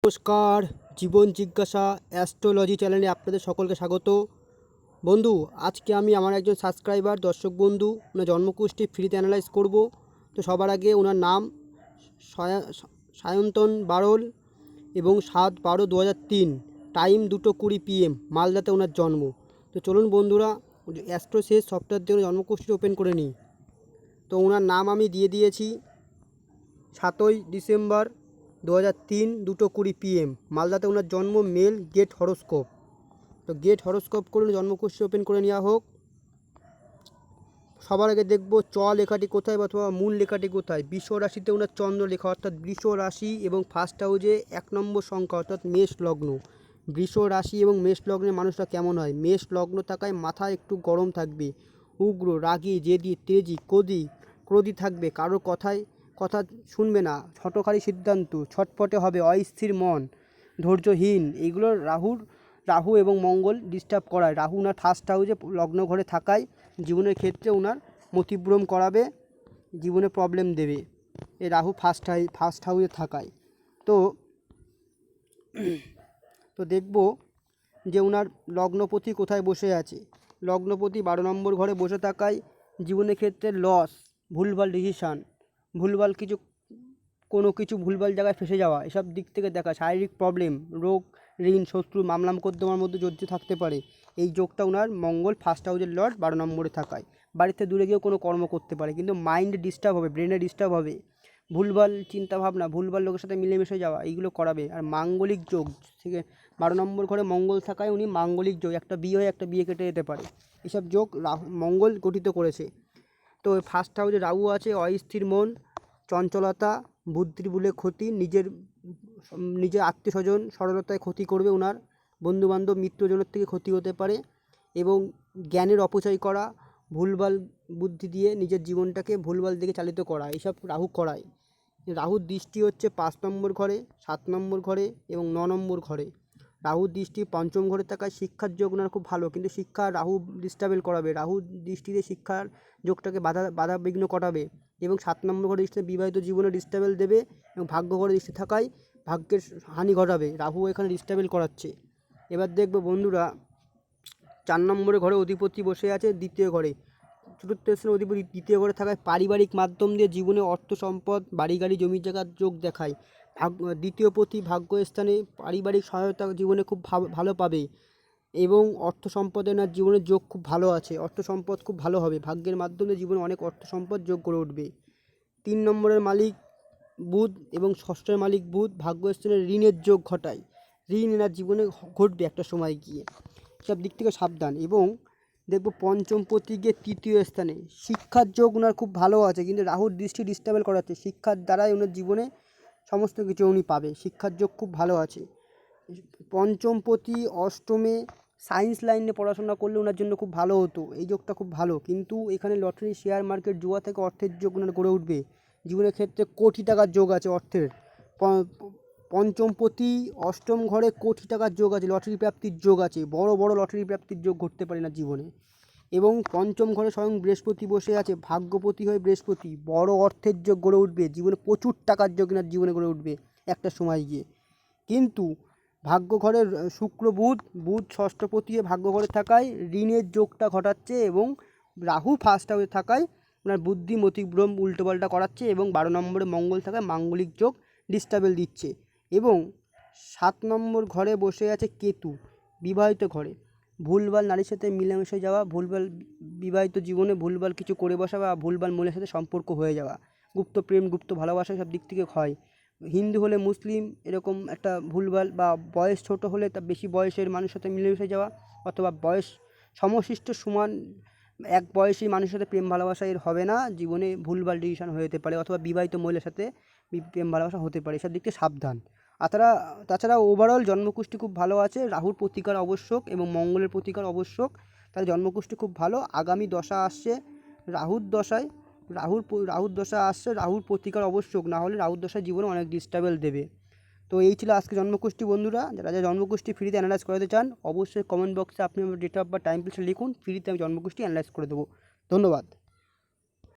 নমস্কার, জীবন জিজ্ঞাসা অ্যাস্ট্রোলজি চ্যানেলে আপনাদের সকলকে স্বাগত। বন্ধু, আজকে আমি আমার একজন সাবস্ক্রাইবার দর্শক বন্ধু ওনার জন্মকুষ্টি ফ্রিতে অ্যানালাইজ করব। তো সবার আগে ওনার নাম সায়ন্তন বারল এবং 7/12/2003, টাইম 2:20 PM, মালদাতে ওনার জন্ম। তো চলুন বন্ধুরা, অ্যাস্ট্রো শেষ সফটওয়্যার দিয়ে ওনার জন্মকুষ্টি ওপেন করে নিই। তো ওনার নাম আমি দিয়ে দিয়েছি 7ই ডিসেম্বর 2003, 2:20 PM, মালদাতে ওনার জন্ম। Male, get horoscope. তো গেট হরোস্কোপ করুন, জন্মকুষ্টি ওপেন করে নেওয়া হোক। সবার আগে দেখব চ লেখাটি কোথায় অথবা মূল লেখাটি কোথায়। বৃষ রাশিতে ওনার চন্দ্র লেখা, অর্থাৎ বৃষ রাশি এবং ফার্স্ট হাউজে 1 নম্বর সংখ্যা, অর্থাৎ মেষ লগ্ন। বৃষ রাশি এবং মেষ লগ্নের মানুষরা কেমন হয়? মেষ লগ্ন থাকায় মাথা একটু গরম থাকবে, উগ্র, রাগী, জেদি, তেজি, ক্রোধী থাকবে, কারোর কথা শুনবে না, ছোটোখারি সিদ্ধান্ত, ছটফটে হবে, অস্থির মন, ধৈর্যহীন। এইগুলো রাহু এবং মঙ্গল ডিস্টার্ব করায়। রাহু ওনার ফার্স্ট হাউসে লগ্ন ঘরে থাকায় জীবনের ক্ষেত্রে ওনার মতিভ্রম করাবে, জীবনে প্রবলেম দেবে এই রাহু ফার্স্ট হাউসে থাকায়। তো দেখব যে ওনার লগ্নপতি কোথায় বসে আছে। লগ্নপতি 12 নম্বর ঘরে বসে থাকায় জীবনের ক্ষেত্রে লস, ভুলভাল ডিসিশান, কোনো কিছু ভুলভাল জায়গায় ফেসে যাওয়া, এসব দিক থেকে দেখা। শারীরিক প্রবলেম, রোগ, ঋণ, শত্রু, মামলা মোকদ্দমার মধ্যে জড়িত থাকতে পারে। এই যোগটা ওনার মঙ্গল ফার্স্ট হাউসের লর্ড 12 নম্বরে থাকায়। বাড়িতে দূরে গিয়েও কোনো কর্ম করতে পারে, কিন্তু মাইন্ড ডিস্টার্ব হবে, ব্রেনে ডিস্টার্ব হবে, ভুলভাল চিন্তাভাবনা, ভুলভাল লোকের সাথে মিলেমিশে যাওয়া, এইগুলো করাবে। আর মাঙ্গলিক যোগ থেকে 12 নম্বর ঘরে মঙ্গল থাকায় উনি মাঙ্গলিক যোগ, একটা বিয়ে হয়ে একটা বিয়ে কেটে যেতে পারে, এসব যোগ মঙ্গল গঠিত করেছে। তো ফার্স্ট হাউসে রাহু আছে, অস্থির মন, চঞ্চলতা, বুদ্ধির ভুলে ক্ষতি, নিজের আত্মীয় স্বজন সরলতায় ক্ষতি করবে ওনার, বন্ধুবান্ধব মিত্রজনের থেকে ক্ষতি হতে পারে, এবং জ্ঞানের অপচয় করা, ভুলভাল বুদ্ধি দিয়ে নিজের জীবনটাকে ভুলভাল দিকে চালিত করা, এইসব রাহু করায়। রাহুর দৃষ্টি হচ্ছে 5 নম্বর ঘরে, 7 নম্বর ঘরে এবং 9 নম্বর ঘরে। রাহুর দৃষ্টি পঞ্চম ঘরে থাকায় শিক্ষার যোগ ওনার খুব ভালো, কিন্তু শিক্ষা রাহু ডিস্টার্বেল করাবে। রাহুর দৃষ্টিতে শিক্ষার যোগটাকে বাধা বিঘ্ন করাবে, এবং 7 নম্বর ঘরে দৃষ্টিতে বিবাহিত জীবনে ডিস্টার্বেল দেবে, এবং ভাগ্য ঘরে দৃষ্টি থাকায় ভাগ্যের হানি ঘটাবে। রাহু এখানে ডিস্টার্বেল করাচ্ছে। এবার দেখবো বন্ধুরা, 4 নম্বরের ঘরে অধিপতি বসে আছে দ্বিতীয় ঘরে। চতুর্থ স্থানের অধিপতি দ্বিতীয় ঘরে থাকায় পারিবারিক মাধ্যম দিয়ে জীবনে অর্থ সম্পদ, বাড়ি গাড়ি জমি জায়গার যোগ দেখায়। দ্বিতীয় পতি ভাগ্য স্থানে পারিবারিক সহায়তা জীবনে খুব ভালো পাবে, এবং অর্থ সম্পদের না জীবনের যোগ খুব ভালো আছে, অর্থ সম্পদ খুব ভালো হবে, ভাগ্যের মাধ্যমে জীবনে অনেক অর্থ সম্পদ যোগ করে উঠবে। 3 নম্বরের মালিক বুধ এবং ষষ্ঠের মালিক বুধ ভাগ্যস্থানে ঋণের যোগ ঘটায়। ঋণ এনার জীবনে ঘটবে একটা সময় গিয়ে, সব দিক থেকে সাবধান। এবং দেখব পঞ্চম পতি গিয়ে তৃতীয় স্থানে, শিক্ষার যোগ ওনার খুব ভালো আছে, কিন্তু রাহুর দৃষ্টি ডিস্টার্বেল করাচ্ছে। শিক্ষার দ্বারাই ওনার জীবনে সমস্ত কিছু উনি পাবে, শিক্ষার যোগ খুব ভালো আছে। পঞ্চম পতি অষ্টমে, সায়েন্স লাইনে পড়াশোনা করলে ওনার জন্য খুব ভালো হতো, এই যোগটা খুব ভালো, কিন্তু এখানে লটারি, শেয়ার মার্কেট, জুয়া থেকে অর্থের যোগ ওনার গড়ে উঠবে। জীবনের ক্ষেত্রে কোটি টাকার যোগ আছে অর্থের। পঞ্চম পতি অষ্টম ঘরে কোটি টাকার যোগ আছে, লটারি প্রাপ্তির যোগ আছে, বড় বড় লটারি প্রাপ্তির যোগ ঘটতে পারে না জীবনে। এবং পঞ্চম ঘরে স্বয়ং বৃহস্পতি বসে আছে, ভাগ্যপতি হয়ে বৃহস্পতি, বড় অর্থের যোগ গড়ে উঠবে, জীবনে প্রচুর টাকার যোগ এনার জীবনে গড়ে উঠবে একটা সময় গিয়ে। কিন্তু ভাগ্য ঘরের শুক্র বুধ ষষ্ঠপতি হয়ে ভাগ্য ঘরে থাকায় ঋণের যোগটা ঘটাচ্ছে, এবং রাহু ফার্স্ট হাউসে থাকায় ওনার বুদ্ধি মতিভ্রম উল্টোপাল্টা করাচ্ছে, এবং 12 নম্বরে মঙ্গল থাকায় মাঙ্গলিক যোগ ডিস্টার্বেল দিচ্ছে। এবং 7 নম্বর ঘরে বসে আছে কেতু, বিবাহিত ঘরে, ভুলভাল নারীর সাথে মিলেমিশে যাওয়া, ভুলভাল বিবাহিত জীবনে ভুলভাল কিছু করে বসা, বা ভুলভাল মহিলার সাথে সম্পর্ক হয়ে যাওয়া, গুপ্ত প্রেম, গুপ্ত ভালোবাসা, সব দিক থেকে হয়। হিন্দু হলে মুসলিম, এরকম একটা ভুলভাল, বা বয়স ছোট হলে তা বেশি বয়সের মানুষের সাথে মিলেমিশে যাওয়া, অথবা বয়স সমশিষ্ট সমান এক বয়সী মানুষের সাথে প্রেম ভালোবাসা এর হবে না, জীবনে ভুলভাল ডিসিশন হয়ে যেতে পারে, অথবা বিবাহিত মহিলার সাথে প্রেম ভালোবাসা হতে পারে, এসব দিক থেকে সাবধান। তাছাড়া ওভারঅল জন্মকুষ্টি খুব ভালো আছে, রাহুর প্রতিকার আবশ্যক এবং মঙ্গলের প্রতিকার আবশ্যক, তার জন্মকুষ্টি খুব ভালো। আগামী দশা আসছে রাহুর দশায়, রাহুর দশা আসছে, রাহুর প্রতিকার আবশ্যক, না হলে রাহুর দশায় জীবনে অনেক ডিস্টার্বেল দেবে। তো এই ছিল আজকে জন্মকুষ্টি। বন্ধুরা, যারা জন্মকুষ্টি ফ্রিতে অ্যানালাইজ করাতে চান, অবশ্যই কমেন্ট বক্সে আপনি আমার date of birth, time period লিখুন, ফ্রিতে আমি জন্মকুষ্টি অ্যানালাইজ করে দেবো। ধন্যবাদ।